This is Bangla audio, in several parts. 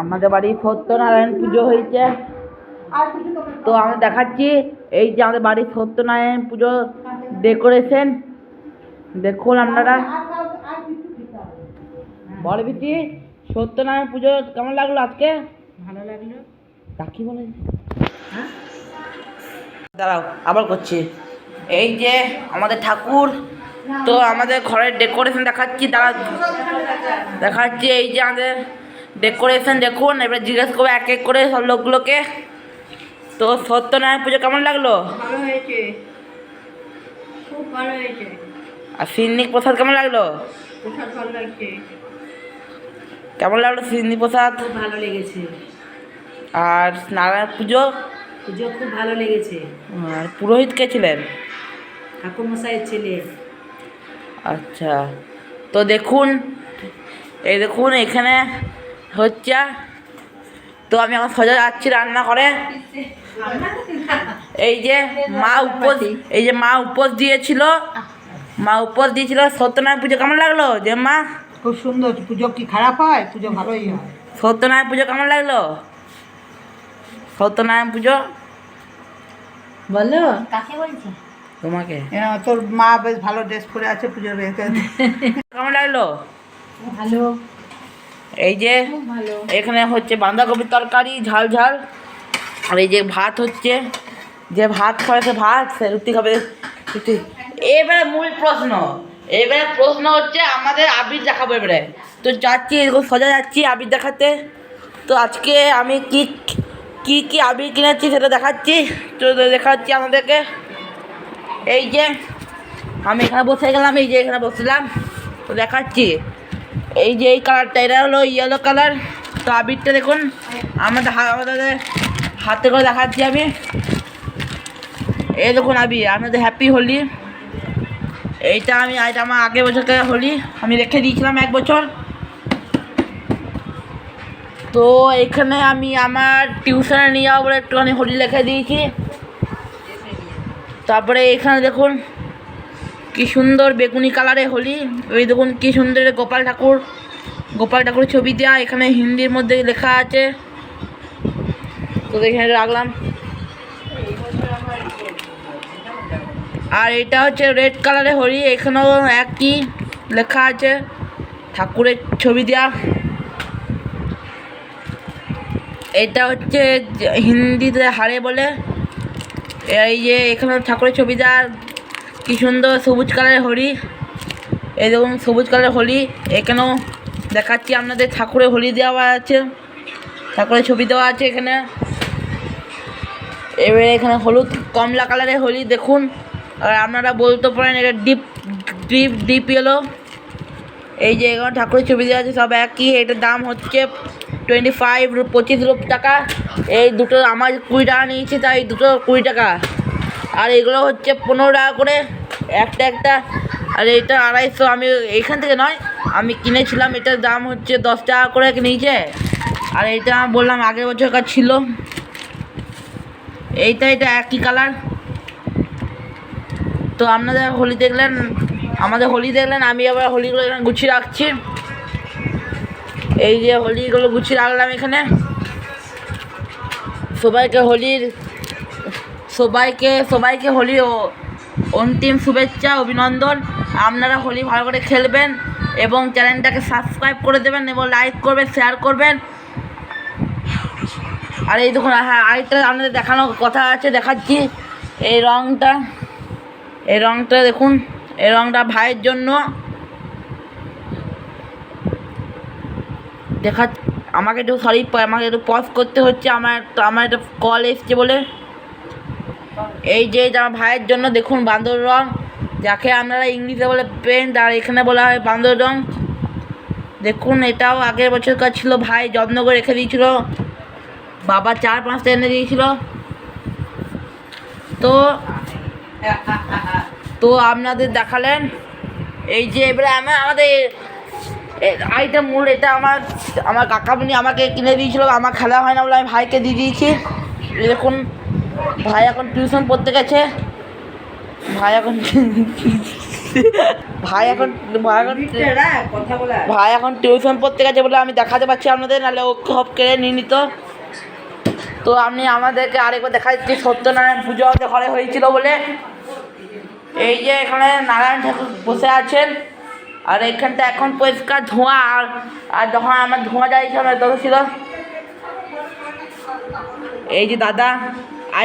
আমাদের বাড়ি সত্যনারায়ণ পুজো হয়েছে। তো আমি দেখাচ্ছি এই যে আমাদের বাড়ির সত্যনারায়ণ পুজো ডেকোরেশন দেখুন আপনারা। বল বিটি, সত্যনারায়ণ পুজো কেমন লাগলো আজকে? ভালো লাগলো। কাকি বলে দাঁড়াও আবার করছি। এই যে আমাদের ঠাকুর, তো আমাদের ঘরের ডেকোরেশন দেখাচ্ছি, দেখাচ্ছি এই যে আমাদের ডেকোরেশন দেখুন। এবার জিজ্ঞেস করবো এক এক করে সব লোকগুলোকে। তো সত্যনারায়ণ পুজো কেমন লাগলো? ভালো হয়েছে, খুব ভালো হয়েছে। আর সিন্নি প্রসাদ কেমন লাগলো? প্রসাদ ভালো লাগছে। কেমন লাগলো সিন্নি প্রসাদ? খুব ভালো লেগেছে। আর নারায়ণ পুজো? পুজো খুব ভালো লেগেছে। আর পুরোহিত কে ছিলেন? ঠাকুরমশাইয়ের ছেলে। আচ্ছা, তো দেখুন এই দেখুন এখানে হচ্ছে। তো আমি এখন সোজা যাচ্ছি রান্না করে। এই যে মা উপোস, এই যে মা উপোস দিয়েছিল, মা উপোস দিয়েছিল। সত্যনারায়ণ পুজো কেমন লাগলো যে মা? খুব সুন্দর। পুজো কি খারাপ হয়? পুজো ভালোই হয়। সত্যনারায়ণ পুজো কেমন লাগলো? সত্যনারায়ণ পুজো বলো কাকে বলছো? তোমাকে। তোর মা বেশ ভালো ড্রেস পরে আছে পুজোর বেরতে। কেমন লাগলো? ভালো। এই যে ভালো। এখানে হচ্ছে বাঁধাকপির তরকারি ঝাল ঝাল। আর এই যে ভাত হচ্ছে, যে ভাত খাবে সে ভাত, সে রুটি খাবে রুটি। এবারে মূল প্রশ্ন, এবারে প্রশ্ন হচ্ছে আমাদের আবির দেখাবো এবারে। তো যাচ্ছি এরকম সোজা যাচ্ছি আবির দেখাতে। তো আজকে আমি কি কি কি আবির কিনেছি সেটা দেখাচ্ছি। তো দেখাচ্ছি আমাদেরকে। এই যে আমি এখানে বসে গেলাম, এই যে এখানে বসলাম। তো দেখাচ্ছি এই যে এই কালারটা, এটা হলো ইয়েলো কালার। তো আবিরটা দেখুন আমাদের হাতে করে দেখাচ্ছি আমি। এই দেখুন আবির, আপনাদের হ্যাপি হোলি। এইটা আমার আগের বছরকার হোলি আমি রেখে দিয়েছিলাম 1 বছর। তো এখানে আমি আমার টিউশনে নিয়ে যাবো বলে একটুখানি হোলি রেখে দিয়েছি। তারপরে এখানে দেখুন কি সুন্দর বেগুনি কালারে হোলি। ওই দেখুন কি সুন্দর গোপাল ঠাকুরের ছবি দেওয়া, এখানে হিন্দির মধ্যে লেখা আছে। তো এখানে রাখলাম। আর এটা হচ্ছে রেড কালারের হোলি, এখানেও একই লেখা আছে, ঠাকুরের ছবি দেওয়া। এটা হচ্ছে হিন্দিতে হারে বলে। এই যে এখানে ঠাকুরের ছবি দেওয়া, কি সুন্দর সবুজ কালারের হোলি। এই দেখুন সবুজ কালারের হোলি। এখানেও দেখাচ্ছি আপনাদের ঠাকুরের হোলি দেওয়া আছে, ঠাকুরের ছবি দেওয়া আছে এখানে। এবারে এখানে হলুদ কমলা কালারের হোলি দেখুন। আর আপনারা বলতে পারেন এটা ডিপ ইয়েলো। এই যে এখানে ঠাকুরের ছবি দেওয়া আছে, সব একই। এটার দাম হচ্ছে 25 টাকা। এই দুটো আমার 20 টাকা নিয়েছি, তাই দুটো 20 টাকা। আর এগুলো হচ্ছে 15 টাকা করে একটা। আর এটা 250। আমি এখান থেকে নয়, আমি কিনেছিলাম। এটার দাম হচ্ছে 10 টাকা করে নিয়েছে। আর এটা বললাম আগের বছরকার ছিল। এটা একই কালার। তো আপনাদের হোলি দেখলেন, আমাদের হোলি দেখলেন। আমি আবার হোলিগুলো এখানে গুছিয়ে রাখছি। এই যে হোলিগুলো গুছিয়ে রাখলাম এখানে। সবাইকে হোলি অন্তিম শুভেচ্ছা, অভিনন্দন। আপনারা হোলি ভালো করে খেলবেন এবং চ্যানেলটাকে সাবস্ক্রাইব করে দেবেন এবং লাইক করবেন, শেয়ার করবেন। আর এই দেখুন, হ্যাঁ আরেকটা আপনাদের দেখানোর কথা আছে, দেখাচ্ছি। এই রঙটা দেখুন, এই রঙটা ভাইয়ের জন্য। আমাকে একটু পজ করতে হচ্ছে, আমার একটা কল এসছে বলে। এই যে আমার ভাইয়ের জন্য দেখুন বান্দর রং, যাকে আপনারা ইংলিশে বলে পেন্ট, আর এখানে বলা হয় বান্দর রং। দেখুন এটাও আগের বছরকার ছিল, ভাই যত্ন করে রেখে দিয়েছিল, বাবা 4-5টা এনে দিয়েছিল। তো আপনাদের দেখালেন। এই যে এবারে আমাদের আইটেম মূল, এটা আমার কাকামুনি আমাকে কিনে দিয়েছিল, আমার খেলা হয় না বলে আমি ভাইকে দিয়ে দিয়েছি। দেখুন ভাই এখন টিউশন পড়তে গেছে, ভাই এখন ভাই এখন কথা বলে ভাই এখন টিউশন পড়তে গেছে বলে আমি দেখাতে পারছি আপনাদের, নাহলে ও সব কেড়ে নিয়ে নিত। তো আপনি আমাদেরকে আরেকবার দেখা যাচ্ছি সত্যনারায়ণ পুজো আমাদের ঘরে হয়েছিল বলে। এই যে এখানে নারায়ণ ঠাকুর বসে আছেন, আর এখানটা এখন পরিষ্কার ধোঁয়া, আর যখন আমার ধোঁয়া যাইছিল তখন ছিল। এই যে দাদা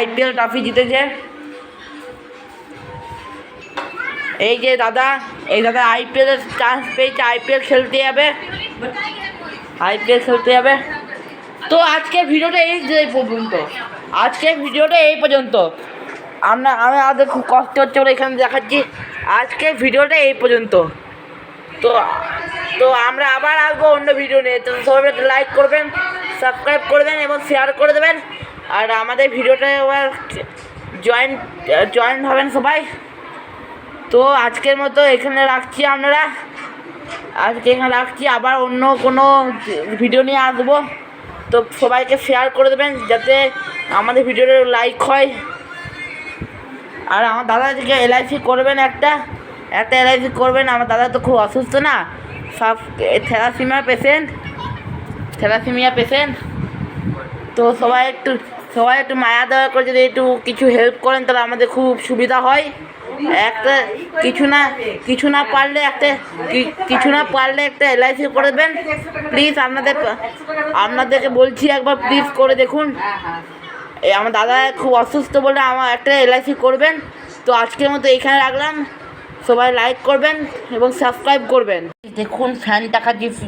IPL ট্রফি জিতেছে। এই যে দাদা, এই দাদা IPL এর চান্স পেয়েছে, IPL খেলতে যাবে, IPL খেলতে যাবে। তো আজকে ভিডিওটা এই পর্যন্ত, আজকে ভিডিওটা এই পর্যন্ত। আমি আমাদের খুব কষ্ট হচ্ছে বলে এখানে দেখাচ্ছি। আজকে ভিডিওটা এই পর্যন্ত। তো তো আমরা আবার আসবো অন্য ভিডিও নিয়ে। তো সবাই লাইক করবেন, সাবস্ক্রাইব করবেন এবং শেয়ার করে দেবেন। আর আমাদের ভিডিওটা এবার জয়েন হবেন সবাই। তো আজকের মতো এখানে রাখছি, আপনারা আজকে এখানে রাখছি, আবার অন্য কোনো ভিডিও নিয়ে আসবো। তো সবাইকে শেয়ার করে দেবেন যাতে আমাদের ভিডিওটা লাইক হয়। আর আমার দাদাকে LIC করবেন, একটা LIC করবেন। আমার দাদা তো খুব অসুস্থ না, সব থ্যালাসেমিয়া পেশেন্ট। তো সবাই একটু মায়া দয়া করে যদি একটু কিছু হেল্প করেন তাহলে আমাদের খুব সুবিধা হয়। একটা কিছু না পারলে একটা LIC করে দেবেন প্লিজ। আপনাদেরকে বলছি একবার প্লিজ করে দেখুন। এই আমার দাদা খুব অসুস্থ বলে আমার একটা LIC করবেন। তো আজকের মতো এখানে রাখলাম, সবাই লাইক করবেন এবং সাবস্ক্রাইব করবেন। দেখুন ফ্যানটা খাচ্ছি,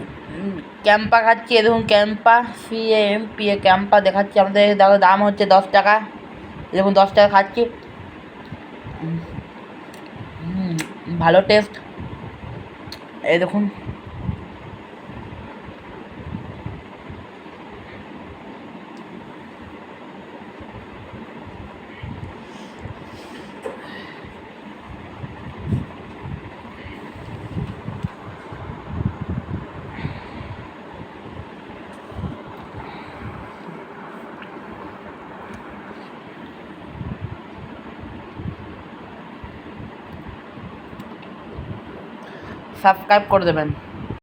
ক্যাম্পা খাচ্ছি। দেখুন ক্যাম্পা CAMPA ক্যাম্পা দেখাচ্ছি আমাদের, দাম হচ্ছে 10 টাকা। দেখুন 10 টাকা খাচ্ছি, ভালো টেস্ট। এই দেখুন সাবস্ক্রাইব করে দেবেন।